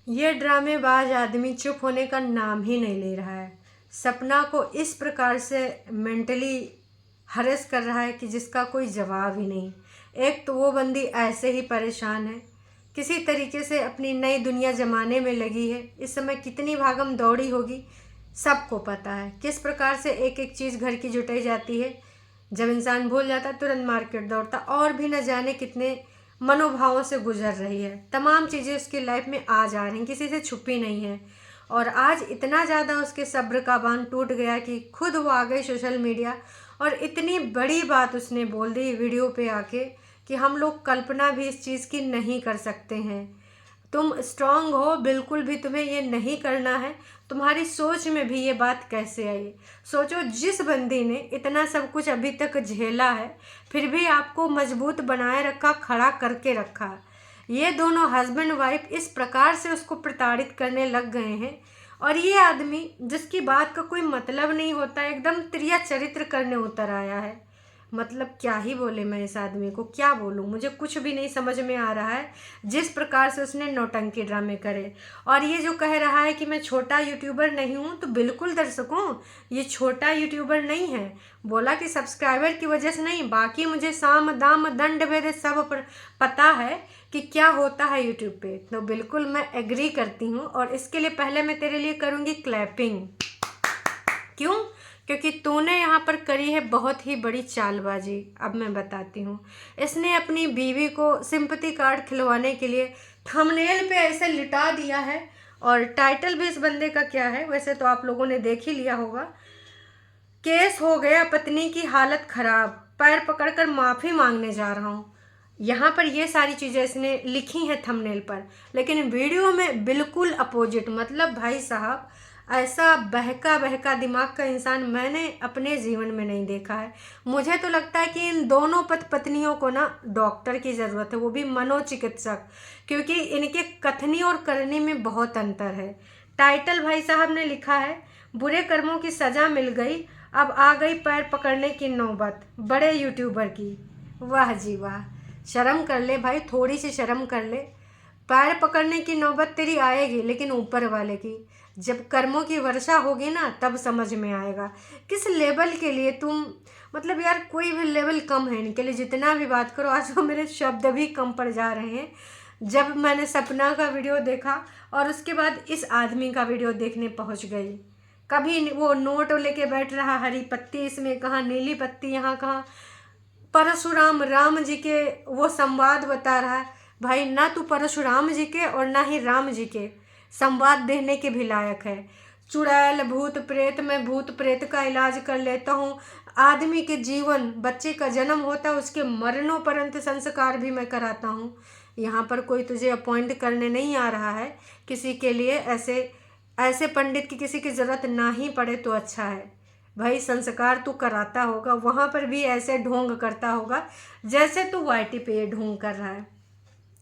ये ड्रामेबाज आदमी चुप होने का नाम ही नहीं ले रहा है। सपना को इस प्रकार से मेंटली हरेस कर रहा है कि जिसका कोई जवाब ही नहीं। एक तो वो बंदी ऐसे ही परेशान है, किसी तरीके से अपनी नई दुनिया जमाने में लगी है। इस समय कितनी भागम दौड़ी होगी सबको पता है, किस प्रकार से एक एक चीज़ घर की जुटाई जाती है। जब इंसान भूल जाता तुरंत मार्केट दौड़ता, और भी न जाने कितने मनोभावों से गुजर रही है। तमाम चीज़ें उसकी लाइफ में आ जा रही हैं, किसी से छुपी नहीं है। और आज इतना ज़्यादा उसके सब्र का बांध टूट गया कि खुद वो आ गई सोशल मीडिया और इतनी बड़ी बात उसने बोल दी वीडियो पे आके कि हम लोग कल्पना भी इस चीज़ की नहीं कर सकते हैं। तुम स्ट्रांग हो, बिल्कुल भी तुम्हें ये नहीं करना है। तुम्हारी सोच में भी ये बात कैसे आई? सोचो, जिस बंदी ने इतना सब कुछ अभी तक झेला है फिर भी आपको मजबूत बनाए रखा, खड़ा करके रखा। ये दोनों हस्बैंड वाइफ इस प्रकार से उसको प्रताड़ित करने लग गए हैं। और ये आदमी जिसकी बात का कोई मतलब नहीं होता, एकदम त्रिया चरित्र करने उतर आया है। मतलब क्या ही बोले, मैं इस आदमी को क्या बोलूँ, मुझे कुछ भी नहीं समझ में आ रहा है। जिस प्रकार से उसने नौटंकी ड्रामे करे, और ये जो कह रहा है कि मैं छोटा यूट्यूबर नहीं हूँ, तो बिल्कुल दर्शकों, ये छोटा यूट्यूबर नहीं है। बोला कि सब्सक्राइबर की वजह से नहीं, बाकी मुझे साम दाम दंड भेद सब पता है कि क्या होता है यूट्यूब पे। तो बिल्कुल मैं एग्री करती हूँ, और इसके लिए पहले मैं तेरे लिए करूँगी क्लैपिंग। क्यों? क्योंकि तूने यहाँ पर करी है बहुत ही बड़ी चालबाजी। अब मैं बताती हूँ। इसने अपनी बीवी को सिंपैथी कार्ड खिलवाने के लिए थंबनेल पे ऐसे लिटा दिया है, और टाइटल भी इस बंदे का क्या है वैसे तो आप लोगों ने देख ही लिया होगा। केस हो गया, पत्नी की हालत खराब, पैर पकड़कर माफ़ी मांगने जा रहा हूँ। यहाँ पर ये सारी चीज़ें इसने लिखी हैं थंबनेल पर, लेकिन वीडियो में बिल्कुल अपोजिट। मतलब भाई साहब, ऐसा बहका बहका दिमाग का इंसान मैंने अपने जीवन में नहीं देखा है। मुझे तो लगता है कि इन दोनों पत्नियों को ना डॉक्टर की ज़रूरत है, वो भी मनोचिकित्सक, क्योंकि इनके कथनी और करनी में बहुत अंतर है। टाइटल भाई साहब ने लिखा है, बुरे कर्मों की सज़ा मिल गई, अब आ गई पैर पकड़ने की नौबत बड़े यूट्यूबर की। वाह जी वाह, शर्म कर ले भाई, थोड़ी सी शर्म कर ले। पैर पकड़ने की नौबत तेरी आएगी, लेकिन ऊपर वाले की। जब कर्मों की वर्षा होगी ना, तब समझ में आएगा किस लेवल के लिए तुम। मतलब यार, कोई भी लेवल कम है इनके लिए, जितना भी बात करो। आज वो मेरे शब्द भी कम पड़ जा रहे हैं जब मैंने सपना का वीडियो देखा और उसके बाद इस आदमी का वीडियो देखने पहुंच गई। कभी वो नोट लेके बैठ रहा, हरी पत्ती इसमें कहाँ, नीली पत्ती यहाँ कहाँ। परशुराम राम जी के वो संवाद बता रहा है। भाई, ना तू परशुराम जी के और ना ही राम जी के संवाद देने के भी लायक है। चुड़ैल भूत प्रेत, मैं भूत प्रेत का इलाज कर लेता हूँ। आदमी के जीवन, बच्चे का जन्म होता है, उसके मरणोपरंत संस्कार भी मैं कराता हूँ। यहाँ पर कोई तुझे अपॉइंट करने नहीं आ रहा है किसी के लिए। ऐसे ऐसे पंडित की किसी की ज़रूरत ना ही पड़े तो अच्छा है। भाई, संस्कार तू कराता होगा, वहाँ पर भी ऐसे ढोंग करता होगा जैसे तू वाईटी पे ये ढोंग कर रहा है।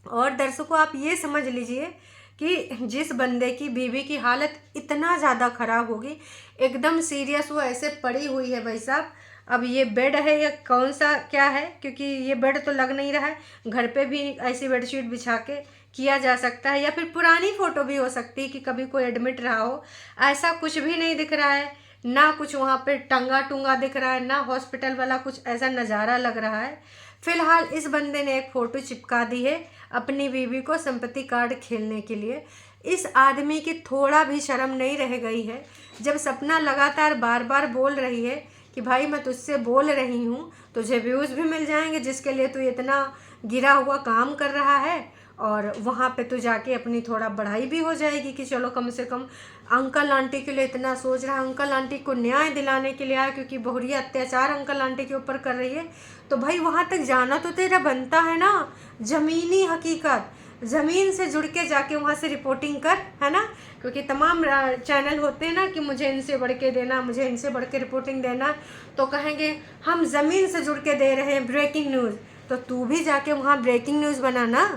और दर्शकों, आप ये समझ लीजिए कि जिस बंदे की बीवी की हालत इतना ज़्यादा ख़राब होगी, एकदम सीरियस, वो ऐसे पड़ी हुई है भाई साहब। अब ये बेड है या कौन सा क्या है, क्योंकि ये बेड तो लग नहीं रहा है। घर पे भी ऐसी बेडशीट बिछा के किया जा सकता है, या फिर पुरानी फ़ोटो भी हो सकती है कि कभी कोई एडमिट रहा हो। ऐसा कुछ भी नहीं दिख रहा है, ना कुछ वहाँ पे टंगा टूंगा दिख रहा है, ना हॉस्पिटल वाला कुछ ऐसा नज़ारा लग रहा है। फिलहाल इस बंदे ने एक फ़ोटो चिपका दी है अपनी बीवी को सिंपैथी कार्ड खेलने के लिए। इस आदमी की थोड़ा भी शर्म नहीं रह गई है। जब सपना लगातार बार बार बोल रही है कि भाई मैं तुझसे बोल रही हूँ, तुझे व्यूज़ भी मिल जाएंगे जिसके लिए तू इतना गिरा हुआ काम कर रहा है, और वहाँ पे तू जाके अपनी थोड़ा बढ़ाई भी हो जाएगी कि चलो कम से कम अंकल आंटी के लिए इतना सोच रहा है, अंकल आंटी को न्याय दिलाने के लिए आया, क्योंकि बहुरिया अत्याचार अंकल आंटी के ऊपर कर रही है। तो भाई, वहाँ तक जाना तो तेरा बनता है ना। ज़मीनी हकीकत, ज़मीन से जुड़ के जाके वहाँ से रिपोर्टिंग कर, है ना। क्योंकि तमाम चैनल होते हैं ना कि मुझे इनसे बढ़ के देना, मुझे इनसे बढ़ के रिपोर्टिंग देना, तो कहेंगे हम ज़मीन से जुड़ के दे रहे हैं ब्रेकिंग न्यूज़। तो तू भी जाके वहाँ ब्रेकिंग न्यूज़ बनाना।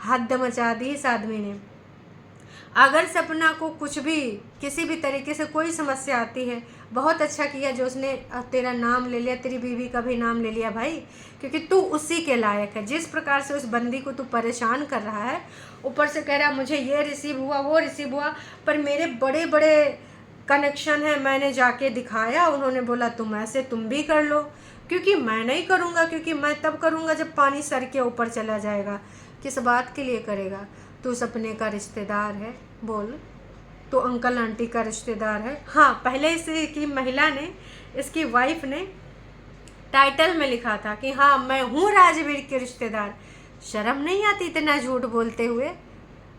हद मचा दी इस आदमी ने। अगर सपना को कुछ भी किसी भी तरीके से कोई समस्या आती है, बहुत अच्छा किया जो उसने तेरा नाम ले लिया, तेरी बीवी का भी नाम ले लिया भाई, क्योंकि तू उसी के लायक है। जिस प्रकार से उस बंदी को तू परेशान कर रहा है, ऊपर से कह रहा मुझे ये रिसीव हुआ वो रिसीव हुआ, पर मेरे बड़े बड़े कनेक्शन है, मैंने जाके दिखाया, उन्होंने बोला तुम ऐसे तुम भी कर लो, क्योंकि मैं नहीं करूँगा, क्योंकि मैं तब करूँगा जब पानी सर के ऊपर चला जाएगा। किस बात के लिए करेगा? तू सपने का रिश्तेदार है, बोल, तो अंकल आंटी का रिश्तेदार है। हाँ, पहले इसकी महिला ने, इसकी वाइफ ने टाइटल में लिखा था कि हाँ मैं हूँ राजवीर के रिश्तेदार। शर्म नहीं आती इतना झूठ बोलते हुए?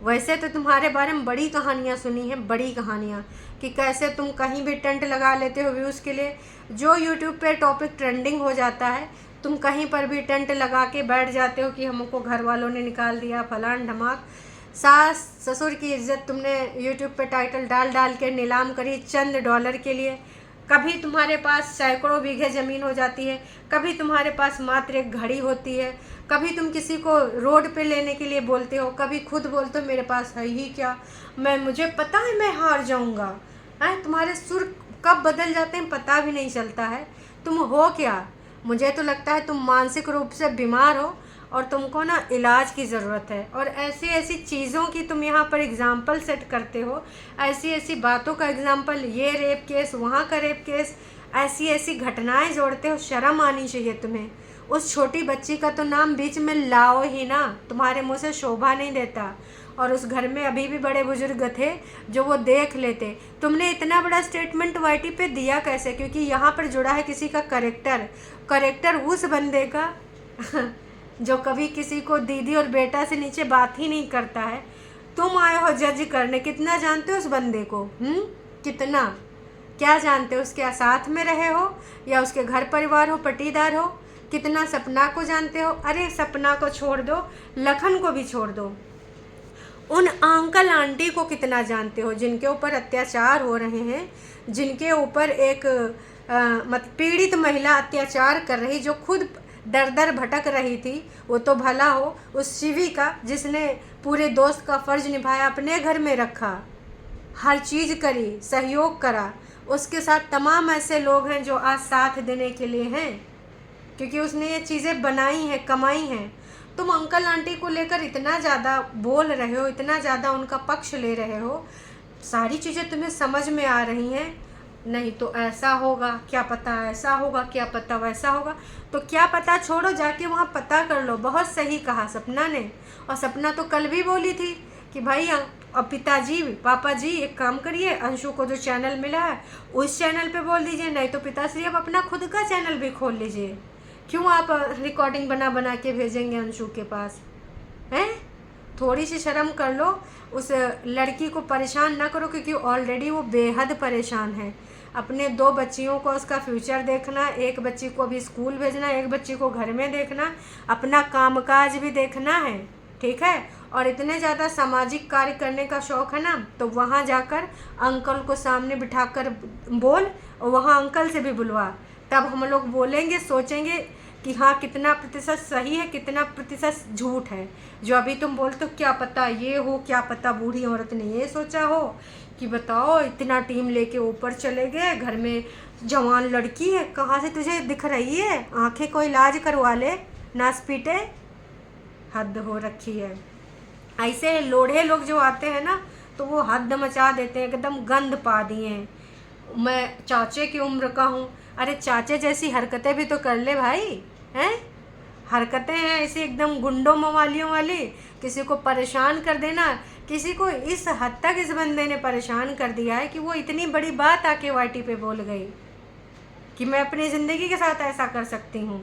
वैसे तो तुम्हारे बारे में बड़ी कहानियाँ सुनी हैं, बड़ी कहानियाँ, कि कैसे तुम कहीं भी टेंट लगा लेते हो व्यूज़ के लिए। जो यूट्यूब पे टॉपिक ट्रेंडिंग हो जाता है, तुम कहीं पर भी टेंट लगा के बैठ जाते हो कि हमको घर वालों ने निकाल दिया, फलान ढमाक। सास ससुर की इज्जत तुमने यूट्यूब पे टाइटल डाल डाल के नीलाम करी चंद डॉलर के लिए। कभी तुम्हारे पास सैकड़ों बीघे ज़मीन हो जाती है, कभी तुम्हारे पास मात्र एक घड़ी होती है, कभी तुम किसी को रोड पे लेने के लिए बोलते हो, कभी खुद बोलते हो मेरे पास है ही क्या, मुझे पता है मैं हार जाऊंगा। हैं, तुम्हारे सुर कब बदल जाते हैं पता भी नहीं चलता है। तुम हो क्या? मुझे तो लगता है तुम मानसिक रूप से बीमार हो और तुमको ना इलाज की ज़रूरत है। और ऐसी ऐसी चीज़ों की तुम यहाँ पर एग्ज़ाम्पल सेट करते हो, ऐसी ऐसी बातों का एग्ज़ाम्पल, ये रेप केस, वहाँ का रेप केस, ऐसी ऐसी घटनाएं जोड़ते हो। शर्म आनी चाहिए तुम्हें। उस छोटी बच्ची का तो नाम बीच में लाओ ही ना, तुम्हारे मुँह से शोभा नहीं देता। और उस घर में अभी भी बड़े बुजुर्ग थे जो वो देख लेते। तुमने इतना बड़ा स्टेटमेंट वाईटी पे दिया कैसे? क्योंकि यहाँ पर जुड़ा है किसी का करेक्टर उस बंदे का जो कभी किसी को दीदी और बेटा से नीचे बात ही नहीं करता है। तुम आए हो जज करने। कितना जानते हो उस बंदे को? कितना? क्या जानते हो? उसके साथ में रहे हो या उसके घर परिवार हो, पटीदार हो? कितना सपना को जानते हो? अरे सपना को छोड़ दो, लखन को भी छोड़ दो, उन अंकल आंटी को कितना जानते हो जिनके ऊपर अत्याचार हो रहे हैं, जिनके ऊपर एक पीड़ित महिला अत्याचार कर रही, जो खुद दर दर भटक रही थी। वो तो भला हो उस शिवी का जिसने पूरे दोस्त का फ़र्ज निभाया, अपने घर में रखा, हर चीज़ करी, सहयोग करा। उसके साथ तमाम ऐसे लोग हैं जो आज साथ देने के लिए हैं, क्योंकि उसने ये चीज़ें बनाई हैं, कमाई हैं। तुम अंकल आंटी को लेकर इतना ज़्यादा बोल रहे हो, इतना ज़्यादा उनका पक्ष ले रहे हो, सारी चीज़ें तुम्हें समझ में आ रही हैं। नहीं तो ऐसा होगा, क्या पता ऐसा होगा, क्या पता वैसा होगा। तो क्या पता छोड़ो, जाके वहाँ पता कर लो। बहुत सही कहा सपना ने। और सपना तो कल भी बोली थी कि भाई अब पिताजी, पापा जी एक काम करिए, अंशु को जो चैनल मिला है उस चैनल पे बोल दीजिए, नहीं तो पिताश्री अब अपना खुद का चैनल भी खोल लीजिए। क्यों आप रिकॉर्डिंग बना बना के भेजेंगे अंशु के पास? हैं? थोड़ी सी शर्म कर लो। उस लड़की को परेशान ना करो, क्योंकि ऑलरेडी वो बेहद परेशान है। अपने 2 बच्चियों को उसका फ्यूचर देखना, एक बच्ची को भी स्कूल भेजना, एक बच्ची को घर में देखना, अपना कामकाज भी देखना है, ठीक है। और इतने ज़्यादा सामाजिक कार्य करने का शौक़ है ना, तो वहाँ जाकर अंकल को सामने बिठाकर बोल, और वहाँ अंकल से भी बुलवा। तब हम लोग बोलेंगे, सोचेंगे कि हाँ कितना प्रतिशत सही है, कितना प्रतिशत झूठ है। जो अभी तुम बोलते हो क्या पता ये हो, क्या पता बूढ़ी औरत ने ये सोचा हो कि बताओ इतना टीम लेके ऊपर चले गए, घर में जवान लड़की है, कहाँ से तुझे दिख रही है? आंखें को इलाज करवा ले, नास पीटे। हद हो रखी है। ऐसे लोढ़े लोग जो आते हैं ना, तो वो हद मचा देते हैं, एकदम गंद पा दिए हैं। मैं चाचे की उम्र का हूँ, अरे चाचे जैसी हरकतें भी तो कर ले भाई, हैं? हरकतें हैं ऐसी एकदम गुंडों मवालियों वाली, किसी को परेशान कर देना। किसी को इस हद तक इस बंदे ने परेशान कर दिया है कि वो इतनी बड़ी बात आके वाईटी पे बोल गई कि मैं अपनी ज़िंदगी के साथ ऐसा कर सकती हूँ।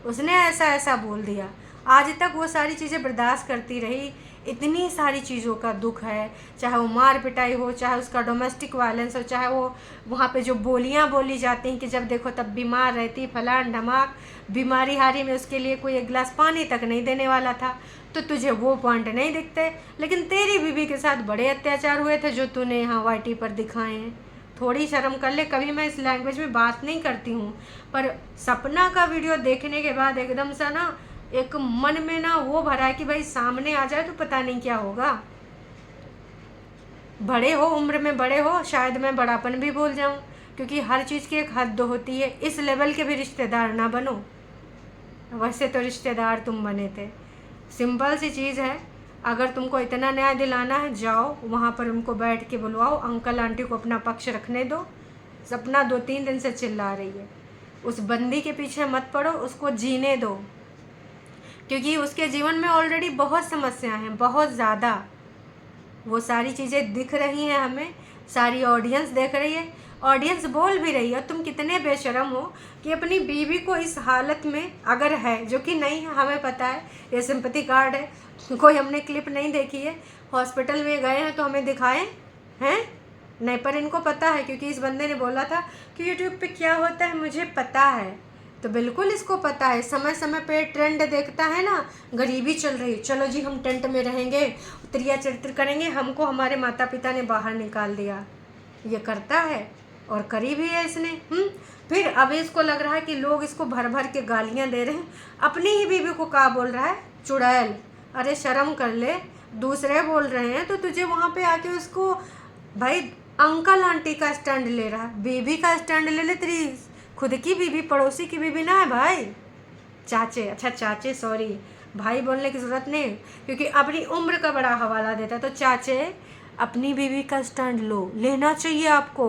उसने ऐसा ऐसा बोल दिया। आज तक वो सारी चीज़ें बर्दाश्त करती रही। इतनी सारी चीज़ों का दुख है, चाहे वो मार पिटाई हो, चाहे उसका डोमेस्टिक वायलेंस हो, चाहे वो वहाँ पे जो बोलियाँ बोली जाती हैं कि जब देखो तब बीमार रहती, फलान ढमाक, बीमारी हारी में उसके लिए कोई एक गिलास पानी तक नहीं देने वाला था। तो तुझे वो पॉइंट नहीं दिखते, लेकिन तेरी बीवी के साथ बड़े अत्याचार हुए थे जो तूने यहाँ वाईटी पर दिखाए हैं। थोड़ी शर्म कर ले। कभी मैं इस लैंग्वेज में बात नहीं करती हूँ, पर सपना का वीडियो देखने के बाद एकदम सा ना एक मन में ना वो भरा है कि भाई सामने आ जाए तो पता नहीं क्या होगा। बड़े हो, उम्र में बड़े हो, शायद मैं बड़ापन भी भूल जाऊं, क्योंकि हर चीज़ की एक हद होती है। इस लेवल के भी रिश्तेदार ना बनो। वैसे तो रिश्तेदार तुम बने थे। सिंपल सी चीज़ है, अगर तुमको इतना न्याय दिलाना है, जाओ वहाँ पर उनको बैठ के बुलवाओ, अंकल आंटी को अपना पक्ष रखने दो। सपना 2-3 दिन से चिल्ला रही है, उस बंदी के पीछे मत पड़ो, उसको जीने दो, क्योंकि उसके जीवन में ऑलरेडी बहुत समस्याएं हैं, बहुत ज़्यादा। वो सारी चीज़ें दिख रही हैं हमें, सारी ऑडियंस देख रही है, ऑडियंस बोल भी रही है। तुम कितने बेशरम हो कि अपनी बीवी को इस हालत में, अगर है, जो कि नहीं है हमें पता है, ये सिंपैथी कार्ड है, कोई हमने क्लिप नहीं देखी है, हॉस्पिटल में गए हैं तो हमें दिखाएं हैं नहीं, पर इनको पता है, क्योंकि इस बंदे ने बोला था कि यूट्यूब पे क्या होता है मुझे पता है। तो बिल्कुल इसको पता है, समय समय पे ट्रेंड देखता है ना, गरीबी चल रही, चलो जी हम टेंट में रहेंगे, उत्तरिया चरित्र करेंगे, हमको हमारे माता पिता ने बाहर निकाल दिया। ये करता है और करी भी है इसने। फिर अब इसको लग रहा है कि लोग इसको भर भर के गालियां दे रहे हैं, अपनी ही बीवी को क्या बोल रहा है, चुड़ैल। अरे शर्म कर ले, दूसरे बोल रहे हैं तो तुझे वहाँ पे आके उसको, भाई अंकल आंटी का स्टैंड ले रहा है, बीवी का स्टैंड ले ले। तेरी खुद की बीवी, पड़ोसी की बीवी ना है भाई, चाचे, अच्छा चाचे सॉरी, भाई बोलने की ज़रूरत नहीं, क्योंकि अपनी उम्र का बड़ा हवाला देता है। तो चाचे, अपनी बीवी का स्टैंड लो, लेना चाहिए आपको।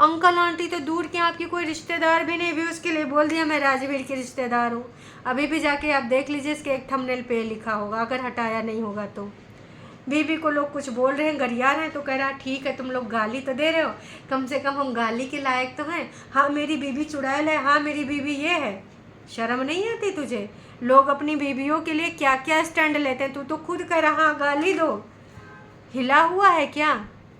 अंकल आंटी तो दूर के, आपकी कोई रिश्तेदार भी नहीं, भी उसके लिए बोल दिया मैं राजवीर की रिश्तेदार हूँ। अभी भी जाके आप देख लीजिए, इसके एक थंबनेल पे लिखा होगा, अगर हटाया नहीं होगा तो। बीवी को लोग कुछ बोल रहे हैं, गरिया रहे हैं, तो कह रहा ठीक है तुम लोग गाली तो दे रहे हो, कम से कम हम गाली के लायक तो हैं। हाँ मेरी बीवी चुड़ैल है, हाँ मेरी बीवी ये है। शर्म नहीं आती तुझे? लोग अपनी बीवियों के लिए क्या क्या स्टैंड लेते हैं, तू तो खुद कह रहा गाली दो। हिला हुआ है क्या?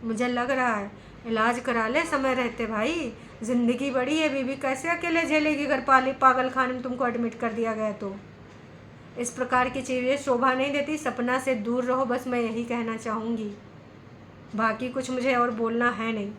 मुझे लग रहा है इलाज करा ले समय रहते भाई, ज़िंदगी बड़ी है, बीवी कैसे अकेले झेलेगी अगर पागल खाने में तुमको एडमिट कर दिया गया तो। इस प्रकार की चीज़ें शोभा नहीं देती, सपना से दूर रहो, बस मैं यही कहना चाहूँगी, बाकी कुछ मुझे और बोलना है नहीं।